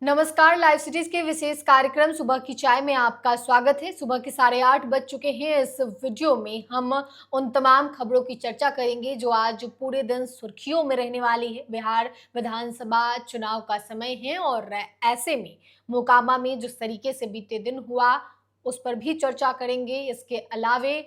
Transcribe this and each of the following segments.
नमस्कार, live cities के विशेष कार्यक्रम सुबह की चाय में आपका स्वागत है। सुबह के 8:30 बज चुके हैं। इस वीडियो में हम उन तमाम खबरों की चर्चा करेंगे जो आज पूरे दिन सुर्खियों में रहने वाली है। बिहार विधानसभा चुनाव का समय है और ऐसे में मोकामा में जिस तरीके से बीते दिन हुआ उस पर भी चर्चा करेंगे। इसके अलावे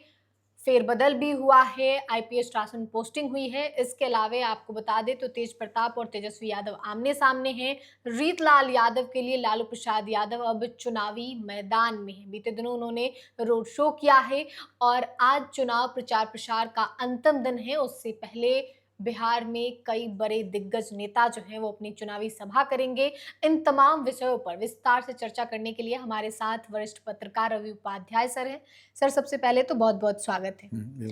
फेरबदल भी हुआ है, आईपीएस शासन पोस्टिंग हुई है। इसके अलावे आपको बता दें तो तेज प्रताप और तेजस्वी यादव आमने सामने हैं। रीतलाल यादव के लिए लालू प्रसाद यादव अब चुनावी मैदान में हैं। बीते दिनों उन्होंने रोड शो किया है और आज चुनाव प्रचार प्रसार का अंतिम दिन है। उससे पहले बिहार में कई बड़े दिग्गज नेता जो हैं वो अपनी चुनावी सभा करेंगे। इन तमाम विषयों पर विस्तार से चर्चा करने के लिए हमारे साथ वरिष्ठ पत्रकार रवि उपाध्याय सर हैं। सर, सबसे पहले तो बहुत बहुत स्वागत है।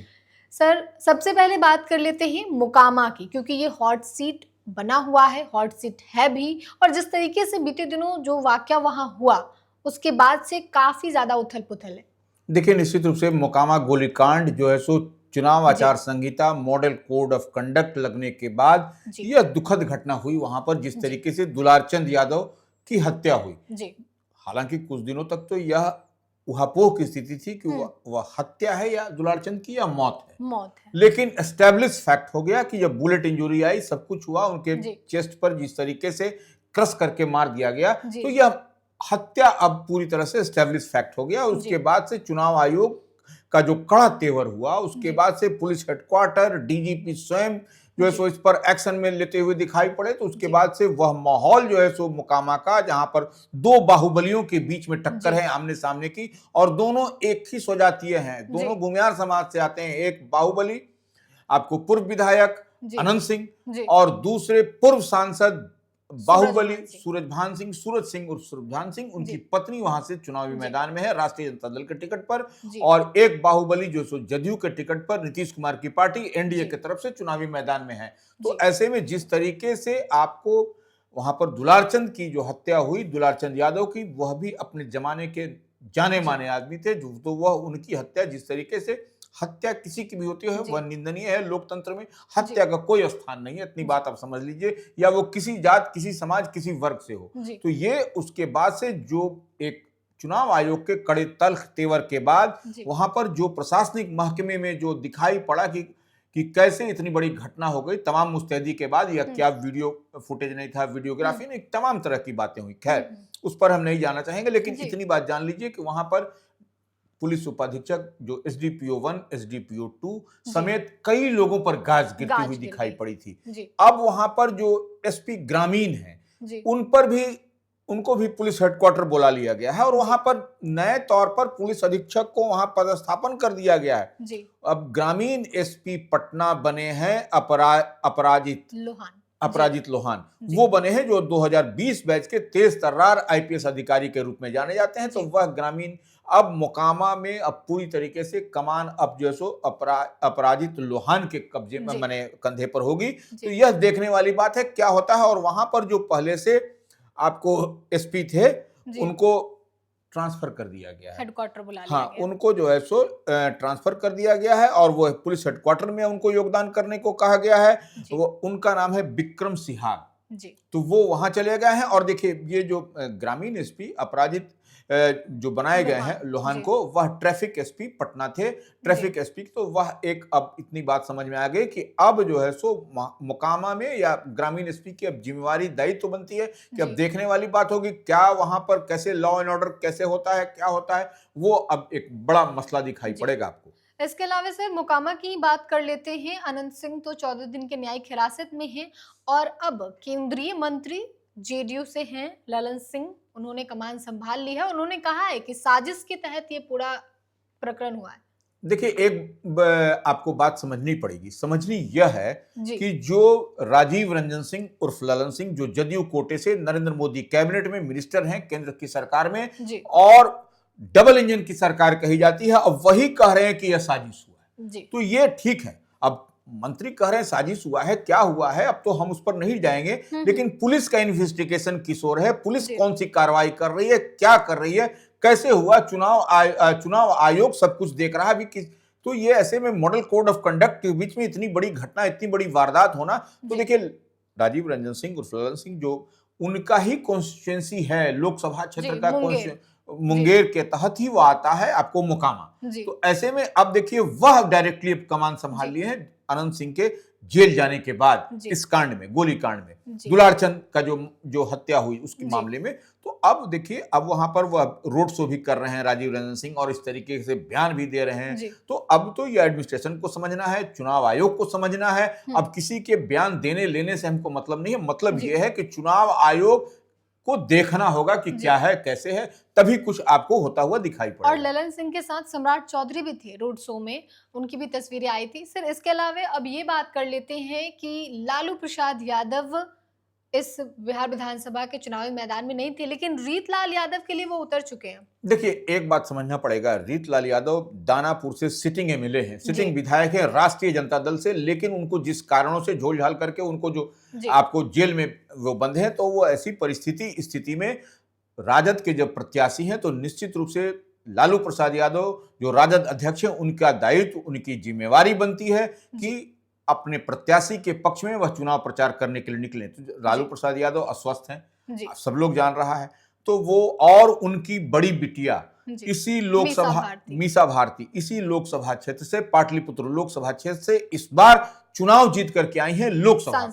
सर, सबसे पहले बात कर लेते हैं मोकामा की, क्योंकि ये हॉट सीट बना हुआ है, हॉट सीट है भी, और जिस तरीके से बीते दिनों जो वाकया वहां हुआ उसके बाद से काफी ज्यादा उथल पुथल है। देखिए, निश्चित रूप से मोकामा गोलीकांड जो है सो चुनाव आचार संहिता मॉडल कोड ऑफ कंडक्ट लगने के बाद यह दुखद घटना हुई। वहां पर जिस तरीके से दुलारचंद यादव की हत्या हुई, हालांकि कुछ दिनों तक तो यह उहापोह की स्थिति थी कि वह हत्या है या दुलारचंद की या मौत है। लेकिन एस्टेब्लिश फैक्ट हो गया कि जब बुलेट इंजरी आई, सब कुछ हुआ, उनके चेस्ट पर जिस तरीके से क्रश करके मार दिया गया, तो यह हत्या अब पूरी तरह से एस्टेब्लिश फैक्ट हो गया। उसके बाद से चुनाव आयोग का जो कड़ा तेवर हुआ, उसके बाद से पुलिस हेडक्वार्टर, डीजीपी स्वयं जो है सो इस पर एक्शन में लेते हुए दिखाई पड़े। तो उसके बाद से वह माहौल जो है सो मोकामा का, जहां पर दो बाहुबलियों के बीच में टक्कर है आमने सामने की, और दोनों एक ही स्वजातीय हैं, दोनों भूमियार समाज से आते हैं। एक बाहुबली आपको पूर्व विधायक अनंत सिंह और दूसरे पूर्व सांसद बाहुबली सूरज सिंह उर्फ सुरभान सिंह, उनकी पत्नी वहां से चुनावी मैदान में है राष्ट्रीय जनता दल के टिकट पर, और एक बाहुबली जो सो जदयू के टिकट पर नीतीश कुमार की पार्टी एनडीए की तरफ से चुनावी मैदान में है। तो ऐसे में जिस तरीके से आपको वहां पर दुलारचंद की जो हत्या हुई, दुलारचंद यादव की, वह भी अपने जमाने के जाने माने आदमी थे, तो वह उनकी हत्या, जिस तरीके से हत्या किसी की भी होती है वह निंदनीय है। लोकतंत्र में हत्या का कोई स्थान नहीं है, इतनी बात आप समझ लीजिए, या वो किसी जात, किसी समाज, किसी वर्ग से हो। तो ये उसके बाद से जो एक चुनाव आयोग के कड़े तल्ख तेवर के बाद वहां पर जो प्रशासनिक महकमे में जो दिखाई पड़ा कि कैसे इतनी बड़ी घटना हो गई, तमाम मुस्तैदी के बाद, या क्या वीडियो फुटेज नहीं था, वीडियोग्राफी नहीं, तमाम तरह की बातें हुई। खैर, उस पर हम नहीं जाना चाहेंगे, लेकिन इतनी बात जान लीजिए कि वहां पर पुलिस उपाधीक्षक जो एसडीपीओ 1, एसडीपीओ 2 समेत कई लोगों पर गाज गिरती हुई दिखाई पड़ी थी। अब वहां पर जो एसपी ग्रामीण हैं, उनको भी पुलिस हेडक्वार्टर बुला लिया गया है, और वहां पर नए तौर पर पुलिस अधीक्षक को वहां पदस्थापन कर दिया गया है। अब ग्रामीण एसपी पटना बने हैं अपराजित लोहान, वो बने हैं जो 2020 बैच के तेज तर्रार आईपीएस अधिकारी के रूप में जाने जाते हैं। तो वह ग्रामीण अब मोकामा में अब पूरी तरीके से कमान अब जो सो अपराजित लोहान के कब्जे में, माने कंधे पर होगी। तो यह देखने वाली बात है क्या होता है। और वहां पर जो पहले से आपको एसपी थे, उनको ट्रांसफर कर दिया गया है, हेडक्वार्टर बुला लिया गया। उनको जो है सो ट्रांसफर कर दिया गया है, और वो पुलिस हेडक्वार्टर में उनको योगदान करने को कहा गया है। वो उनका नाम है विक्रम सिहाग, तो वो वहां चले गए हैं। और देखिए, ये जो ग्रामीण एसपी अपराजित जो बनाए गए हैं लोहान को, वह ट्रैफिक एसपी पटना थे। ट्रैफिक एसपी, तो वह एक अब इतनी बात समझ में आ गई कि अब जो है सो मोकामा में या ग्रामीण एसपी की अब जिम्मेवारी, दायित्व बनती है कि अब देखने वाली बात होगी क्या वहां पर कैसे लॉ एंड ऑर्डर कैसे होता है, क्या होता है, वो अब एक बड़ा मसला दिखाई पड़ेगा आपको। इसके अलावा सर, मोकामा की बात कर लेते हैं। अनंत सिंह तो 14 दिन के न्यायिक हिरासत में हैं, और अब केंद्रीय मंत्री जेडीयू से हैं ललन सिंह, उन्होंने कमान संभाल ली है। उन्होंने कहा है कि साजिश के तहत ये पूरा प्रकरण हुआ है। देखिए, एक आपको बात समझनी पड़ेगी। समझनी यह है कि जो राजीव रंजन सिंह उर्फ ललन सिंह, जो जदयू कोटे से नरेंद्र मोदी कैबिनेट में मिनिस्टर हैं केंद्र की सरकार में, और डबल इंजन की सरकार कही जाती है, अब वही कह रहे हैं कि यह साजिश हुआ है। तो ये ठीक है। अब मंत्री कह रहे हैं साजिश हुआ है, क्या हुआ है अब तो हम उस पर नहीं जाएंगे, लेकिन पुलिस का इन्वेस्टिगेशन किस ओर है, पुलिस कौन सी कार्रवाई कर रही है, क्या कर रही है, कैसे हुआ, चुनाव आयोग सब कुछ देख रहा है भी। तो ये ऐसे में मॉडल कोड ऑफ कंडक्ट के बीच में इतनी बड़ी घटना, इतनी बड़ी वारदात होना, तो देखिए राजीव रंजन सिंह उर्फ ललन सिंह जो उनका ही कॉन्स्टिट्यूएंसी है, लोकसभा क्षेत्र जी, का मुंगेर। मुंगेर के तहत ही वो आता है आपको मोकामा। जी। तो ऐसे में अब देखिए वह डायरेक्टली अब कमान संभाल जी। लिए हैं अनंत सिंह के जेल जाने के बाद, जी। इस कांड में, गोली कांड में, जी। दुलारचंद का जो जो हत्या हुई उसके जी। मामले में। तो अब देखिए अब वहां पर वह रोड शो भी कर रहे हैं राजीव रंजन सिंह, और इस तरीके से बयान भी दे रहे हैं। जी। तो अब तो ये एडमिनिस्ट्रेशन को समझना है, चुनाव आयोग को समझना है। अब किसी के बयान देने लेने से हमको मतलब नहीं है, मतलब जी। ये है कि चुनाव आयोग को देखना होगा कि जी। क्या है, कैसे है, तभी कुछ आपको होता हुआ दिखाई और पड़ेगा। ललन सिंह के साथ सम्राट चौधरी भी थे रोड शो में, उनकी भी तस्वीरें आई थी। सर, इसके अलावा अब ये बात कर लेते हैं कि लालू प्रसाद यादव इस बिहार विधानसभा के चुनावी मैदान में नहीं थे, लेकिन रीतलाल यादव के लिए वो उतर चुके हैं। देखिए एक बात समझना पड़ेगा, रीतलाल यादव दानापुर से सिटिंग एमएलए हैं, जी। सिटिंग विधायक हैं राष्ट्रीय जनता दल से, लेकिन उनको जिस कारणों से झोल झाल करके उनको जो जी। आपको जेल में वो बंद है, तो वो ऐसी स्थिति में राजद के जब प्रत्याशी हैं तो निश्चित रूप से लालू प्रसाद यादव जो राजद अध्यक्ष हैं, उनका दायित्व, उनकी जिम्मेवारी बनती है कि अपने प्रत्याशी के पक्ष में वह चुनाव प्रचार करने के लिए निकले। तो लालू प्रसाद यादव अस्वस्थ हैं, सब लोग जान रहा है। तो वो और उनकी बड़ी बिटिया इसी लोकसभा, मीसा भारती, इसी लोकसभा क्षेत्र से, पाटलिपुत्र लोकसभा क्षेत्र से इस बार चुनाव जीत करके आई हैं, लोकसभा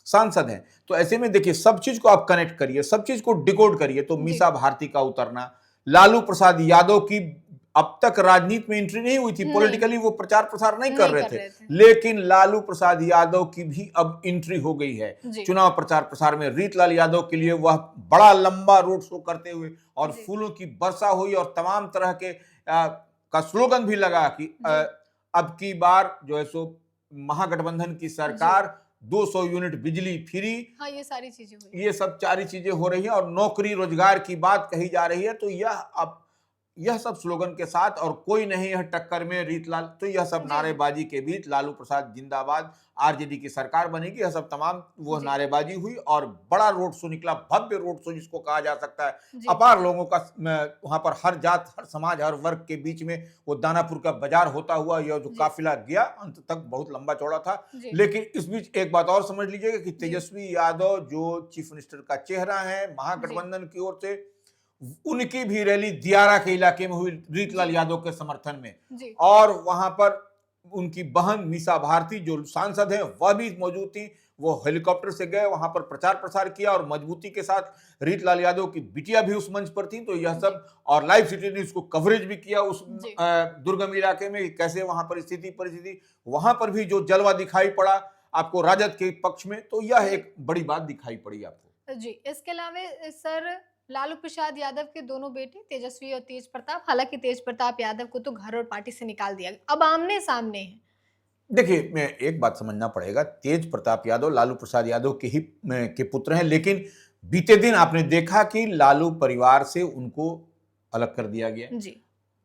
सांसद हैं। तो ऐसे में देखिए सब चीज को आप कनेक्ट करिए, सब चीज को डिकोड करिए। तो मीसा भारती का उतरना, लालू प्रसाद यादव की अब तक राजनीति में एंट्री नहीं हुई थी, पॉलिटिकली वो प्रचार प्रसार नहीं कर रहे थे, लेकिन लालू प्रसाद यादव की भी अब एंट्री हो गई है चुनाव प्रचार प्रसार में। रीतलाल यादव के लिए वह बड़ा लंबा रोड शो करते हुए और फूलों की वर्षा हुई और तमाम तरह के का स्लोगन भी लगा कि अब की बार जो है सो महागठबंधन की सरकार, 200 यूनिट बिजली फ्री, हाँ, ये सारी चीजें हुई, ये सब सारी चीजें हो रही है और नौकरी रोजगार की बात कही जा रही है। तो यह सब स्लोगन के साथ, और कोई नहीं है टक्कर में रीतलाल, तो यह सब नारेबाजी के बीच लालू प्रसाद जिंदाबाद, आरजेडी की सरकार बनेगी, यह सब तमाम वो नारेबाजी हुई और बड़ा रोड शो निकला, भव्य रोड शो जिसको कहा जा सकता है। अपार लोगों का वहां पर हर जात, हर समाज, हर वर्ग के बीच में वो दानापुर का बाजार होता हुआ यह जो काफिला गया, अंत तक बहुत लंबा चौड़ा था। लेकिन इस बीच एक बात और समझ लीजिएगा कि तेजस्वी यादव जो चीफ मिनिस्टर का चेहरा है महागठबंधन की ओर से, उनकी भी रैली दियारा के इलाके में हुई रीतलाल यादव के समर्थन में, और वहां पर उनकी बहन मीसा भारती जो सांसद हैं वह भी मौजूद थी। वो हेलीकॉप्टर से गए, वहां पर प्रचार प्रसार किया और मजबूती के साथ रीतलाल यादव की बिटिया भी उस मंच पर थी। तो यह सब, और लाइव सिटी न्यूज को कवरेज भी किया उस दुर्गम इलाके में, कैसे वहां पर परिस्थिति वहां पर भी जो जलवा दिखाई पड़ा आपको राजद के पक्ष में, तो यह एक बड़ी बात दिखाई पड़ी आपको। जी, इसके अलावा सर लालू प्रसाद यादव के दोनों बेटे तेजस्वी और तेज प्रताप, हालांकि तेज प्रताप यादव को तो घर और पार्टी से निकाल दिया गया, अब आमने सामने हैं। देखिए मैं एक बात समझना पड़ेगा, तेज प्रताप यादव लालू प्रसाद यादव के पुत्र हैं, लेकिन बीते दिन आपने देखा कि लालू परिवार से उनको अलग कर दिया गया जी।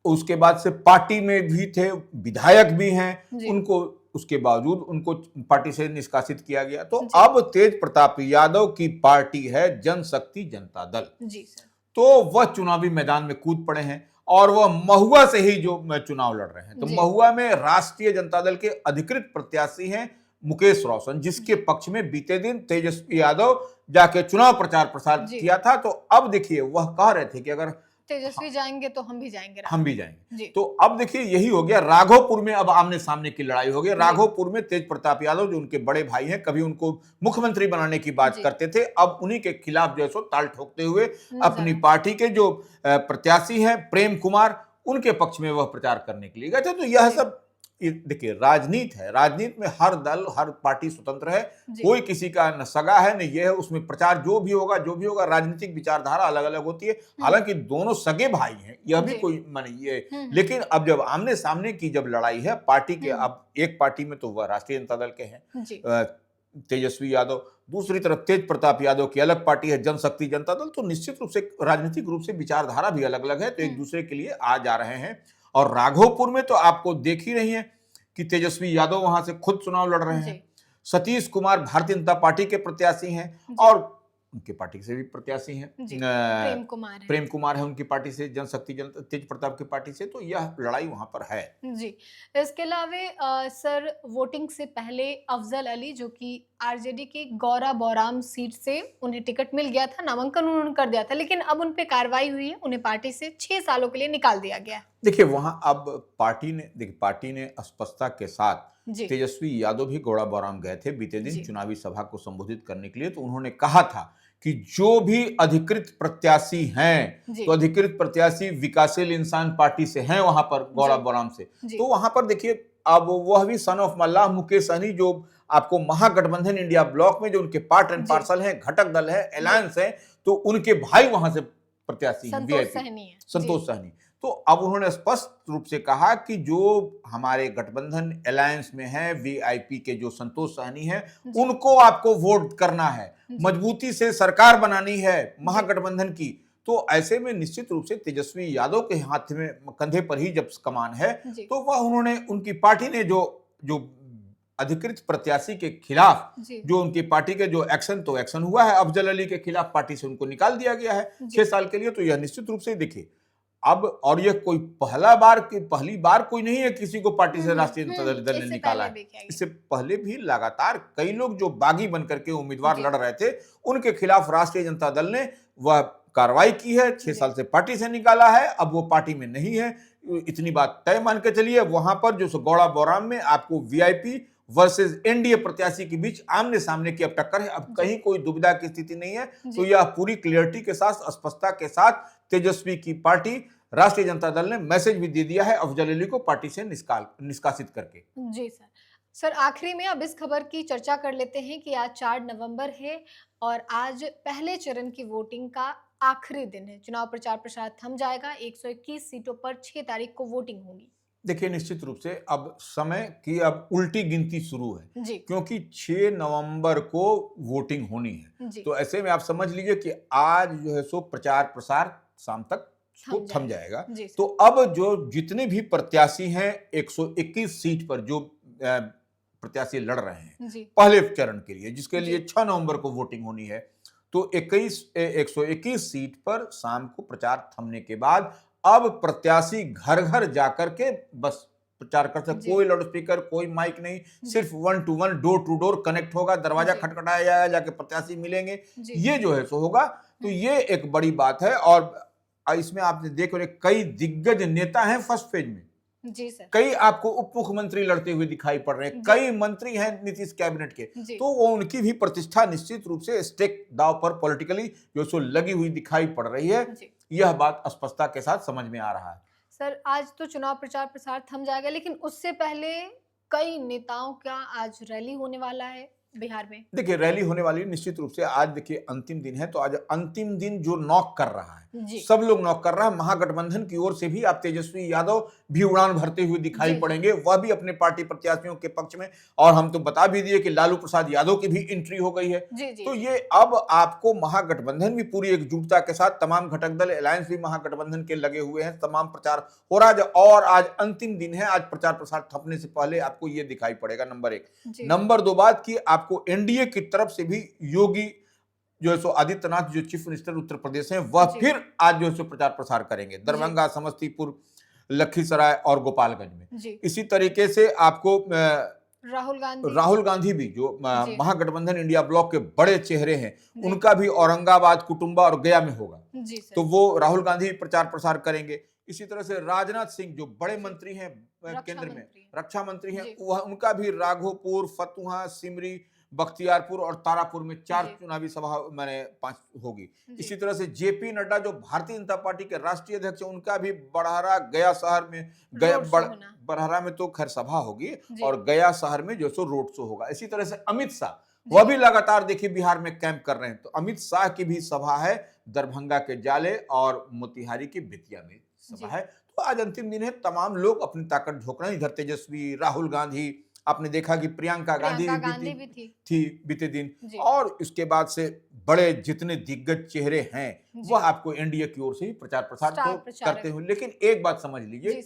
उसके बाद से पार्टी में भी थे, विधायक भी हैं, उनको उसके बावजूद उनको पार्टी से निष्कासित किया गया। तो अब तेज प्रताप यादव की पार्टी है जनशक्ति जनता दल जी सर। तो वह चुनावी मैदान में कूद पड़े हैं और वह महुआ से ही जो चुनाव लड़ रहे हैं। तो महुआ में राष्ट्रीय जनता दल के अधिकृत प्रत्याशी हैं मुकेश रोशन, जिसके पक्ष में बीते दिन तेजस्वी यादव जाके चुनाव प्रचार प्रसार किया था। तो अब देखिए वह कह रहे थे कि अगर तेजस्वी जाएंगे तो हम भी जाएंगे। तो अब देखिए यही हो गया, राघोपुर में अब आमने सामने की लड़ाई हो गई। राघोपुर में तेज प्रताप यादव जो उनके बड़े भाई हैं, कभी उनको मुख्यमंत्री बनाने की बात करते थे, अब उन्हीं के खिलाफ जो है सो ताल ठोकते हुए अपनी पार्टी के जो प्रत्याशी हैं प्रेम कुमार, उनके पक्ष में वह प्रचार करने के लिए गए थे। तो यह सब देखिए राजनीति है, राजनीति में हर दल हर पार्टी स्वतंत्र है, कोई किसी का न सगा है न ये है। उसमें प्रचार जो भी होगा राजनीतिक विचारधारा अलग अलग होती है। हालांकि दोनों सगे भाई हैं, यह भी कोई माने ये, लेकिन अब जब आमने सामने की जब लड़ाई है पार्टी के, अब एक पार्टी में तो वह राष्ट्रीय जनता दल के हैं तेजस्वी यादव, दूसरी तरफ तेज प्रताप यादव की अलग पार्टी है जनशक्ति जनता दल। तो निश्चित रूप से राजनीतिक रूप से विचारधारा भी अलग अलग है, तो एक दूसरे के लिए आ जा रहे हैं। और राघोपुर में तो आपको देख ही रही है कि तेजस्वी यादव वहां से खुद चुनाव लड़ रहे हैं। सतीश कुमार भारतीय जनता पार्टी के प्रत्याशी हैं और उनकी पार्टी से भी प्रत्याशी हैं, प्रेम कुमार है उनकी पार्टी से, जनशक्ति जनता तेज प्रताप की पार्टी से। तो यह लड़ाई वहां पर है जी। इसके अलावा सर वोटिंग से पहले अफजल अली जो कि आरजेडी की गौरा बौराम सीट से उन्हें टिकट मिल गया था, नामांकन उन्होंने कर दिया था, लेकिन अब उन पे कार्रवाई हुई है, उन्हें पार्टी से 6 सालों के लिए निकाल दिया गया है। देखिए वहां अब पार्टी ने स्पष्टता के साथ जी। तेजस्वी यादव भी गौड़ा बौराम गए थे बीते दिन जी। चुनावी सभा को संबोधित करने के लिए, तो उन्होंने कहा था कि जो भी अधिकृत प्रत्याशी हैं, जी। तो अधिकृत प्रत्याशी विकासशील इंसान पार्टी से हैं वहां पर गौड़ा बौराम से। जी। तो वहां पर देखिए अब वह भी सन ऑफ मल्लाह मुकेश सहनी जो आपको महागठबंधन इंडिया ब्लॉक में जो उनके पार्ट एंड जी। पार्सल हैं, घटक दल है, अलायंस है, तो उनके भाई वहां से प्रत्याशी हैं, संतोष वीआईपी सहनी है। संतोष सहनी। तो अब उन्होंने स्पष्ट रूप से कहा कि जो हमारे गठबंधन अलायंस में है वीआईपी के जो संतोष सहनी है, जी। उनको आपको वोट करना है, जी। मजबूती से सरकार बनानी है महागठबंधन की। तो ऐसे में निश्चित रूप से तेजस्वी यादव के हाथ में कंधे पर ही जब कमान है, जी। तो वह उन्होंने उनकी पार्टी ने जो जो अधिकृत प्रत्याशी के खिलाफ जी। जो उनकी पार्टी के जो एक्शन हुआ है, अफजल अली के खिलाफ पार्टी से उनको निकाल दिया गया है जी। 6 साल के लिए। तो यह निश्चित रूप से देखिए अब, और यह कोई पहली बार कोई नहीं है किसी को पार्टी से राष्ट्रीय जनता दल ने निकाला है। इससे पहले भी लगातार कई लोग जो बागी बनकर के उम्मीदवार लड़ रहे थे, उनके खिलाफ राष्ट्रीय जनता दल ने वह कार्रवाई की है, 6 साल से पार्टी से निकाला है, अब वो पार्टी में नहीं है। इतनी बात तय मान के चलिए, वहां पर जो गौड़ा बौराम में आपको वीआईपी वर्सेस एनडीए प्रत्याशी के बीच आमने सामने की अब टक्कर है। अब कहीं कोई दुविधा की स्थिति नहीं है। तो यह पूरी क्लियरिटी के साथ, स्पष्टता के साथ तेजस्वी की पार्टी राष्ट्रीय जनता दल ने मैसेज भी दे दिया है अफजल अली को पार्टी से निष्कासित करके। जी सर, आखिरी में अब इस खबर की चर्चा कर लेते हैं कि आज 4 नवंबर है और आज पहले चरण की वोटिंग का आखिरी दिन है। चुनाव प्रचार प्रसार थम जाएगा। 121 सीटों पर 6 तारीख को वोटिंग होगी। देखिए निश्चित रूप से अब समय की अब उल्टी गिनती शुरू है, जी। क्योंकि 6 नवंबर को वोटिंग होनी है। जी। तो ऐसे में आप समझ लीजिए कि आज जो है सो प्रचार प्रसार शाम तक थम जाएगा। तो अब जो जितने भी प्रत्याशी हैं 121 सीट पर जो प्रत्याशी लड़ रहे हैं पहले चरण के लिए, जिसके लिए 6 नवंबर को वोटिंग होनी है, तो 121 सीट पर शाम को प्रचार थमने के बाद अब प्रत्याशी घर घर जाकर के बस प्रचार कर सकते। कोई लाउड स्पीकर, कोई माइक नहीं, सिर्फ 1 to 1 door to door connect होगा, दरवाजा खटखटाया जाएगा, जाके प्रत्याशी मिलेंगे, ये जो है सो होगा। तो ये एक बड़ी बात है। और इसमें आपने देख रहे कई दिग्गज नेता हैं फर्स्ट फेज में। जी सर। कई आपको उप मुख्यमंत्री लड़ते हुए दिखाई पड़ रहे हैं, कई मंत्री हैं नीतीश कैबिनेट के। तो वो उनकी भी प्रतिष्ठा निश्चित रूप से स्टेक दाव पर पॉलिटिकली जो सो लगी हुई दिखाई पड़ रही है। यह बात स्पष्टता के साथ समझ में आ रहा है। सर आज तो चुनाव प्रचार प्रसार थम जाएगा, लेकिन उससे पहले कई नेताओं का आज रैली होने वाला है बिहार में। देखिए रैली होने वाली निश्चित रूप से। आज देखिए अंतिम दिन है, तो आज अंतिम दिन जो नॉक कर रहा है, सब लोग नॉक कर रहा है। महागठबंधन की ओर से भी आप तेजस्वी यादव भी उड़ान भरते हुए दिखाई पड़ेंगे, वह भी अपने पार्टी प्रत्याशियों के पक्ष में। और हम तो बता भी दिए कि लालू प्रसाद यादव की भी एंट्री हो गई है। तो ये अब आपको महागठबंधन भी पूरी एकजुटता के साथ, तमाम घटक दल अलायंस भी महागठबंधन के लगे हुए हैं, तमाम प्रचार हो रहा है। और आज अंतिम दिन है, आज प्रचार प्रसार थपने से पहले आपको ये दिखाई पड़ेगा, नंबर 1। नंबर 2 बात की आपको एनडीए की तरफ से भी योगी जो है सो आदित्यनाथ जो चीफ मिनिस्टर उत्तर प्रदेश हैं, वह फिर आज जो है सो प्रचार प्रसार करेंगे दरभंगा, समस्तीपुर, लखीसराय और गोपालगंज में। इसी तरीके से आपको राहुल गांधी भी जो महागठबंधन इंडिया ब्लॉक के बड़े चेहरे हैं, उनका भी औरंगाबाद, कुटुंबा और गया में होगा। तो वो राहुल गांधी प्रचार प्रसार करेंगे। इसी तरह से राजनाथ सिंह जो बड़े मंत्री हैं केंद्र में, रक्षा मंत्री हैं, वह उनका भी राघोपुर, फतुहा, सिमरी, बख्तियारपुर और तारापुर में 4 चुनावी सभा 5 होगी। इसी तरह से जेपी नड्डा जो भारतीय जनता पार्टी के राष्ट्रीय अध्यक्ष हैं, उनका भी बड़हरा, गया शहर में, बड़हरा में तो खैर सभा होगी और गया शहर में जो सो रोड शो होगा। इसी तरह से अमित शाह वह भी लगातार देखिए बिहार में कैंप कर रहे हैं। तो अमित शाह की भी सभा है दरभंगा के जाले और मोतिहारी की बेतिया में सभा है। तो आज अंतिम दिन है, तमाम लोग अपनी ताकत झोंक रहे हैं। इधर तेजस्वी, राहुल गांधी, आपने देखा कि प्रियंका गांधी भी थी बीते दिन। और इसके बाद से बड़े जितने दिग्गज चेहरे हैं वह आपको एनडीए की ओर से ही प्रचार प्रसार तो करते हुए। लेकिन एक बात समझ लीजिए,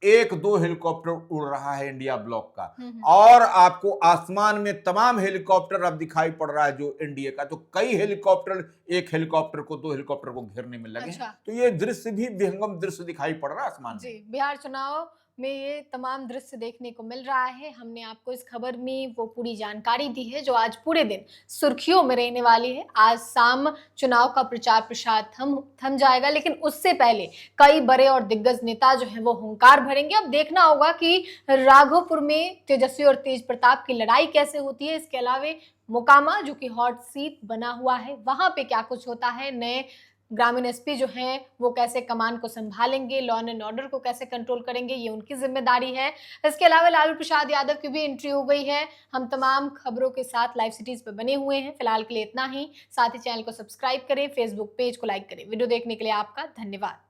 1-2 हेलीकॉप्टर उड़ रहा है इंडिया ब्लॉक का, और आपको आसमान में तमाम हेलीकॉप्टर अब दिखाई पड़ रहा है जो एनडीए का। तो कई हेलीकॉप्टर, एक हेलीकॉप्टर को 2 हेलीकॉप्टर को घेरने में लगे हैं। तो ये दृश्य भी विहंगम दृश्य दिखाई पड़ रहा है आसमान में। बिहार चुनाव में ये तमाम दृश्य देखने को मिल रहा है। हमने आपको इस खबर में वो पूरी जानकारी दी है जो आज पूरे दिन सुर्खियों में रहने वाली है। आज शाम चुनाव का प्रचार प्रसार थम जाएगा, लेकिन उससे पहले कई बड़े और दिग्गज नेता जो हैं वो हुंकार भरेंगे। अब देखना होगा कि राघोपुर में तेजस्वी और तेज प्रताप की लड़ाई कैसे होती है। इसके अलावा मोकामा जो कि हॉट सीट बना हुआ है, वहां पे क्या कुछ होता है। नए ग्रामीण एसपी जो हैं वो कैसे कमान को संभालेंगे, लॉ एंड ऑर्डर को कैसे कंट्रोल करेंगे, ये उनकी जिम्मेदारी है। इसके अलावा लालू प्रसाद यादव की भी एंट्री हो गई है। हम तमाम खबरों के साथ लाइव सिटीज पे बने हुए हैं। फिलहाल के लिए इतना ही। साथ ही चैनल को सब्सक्राइब करें, फेसबुक पेज को लाइक करें। वीडियो देखने के लिए आपका धन्यवाद।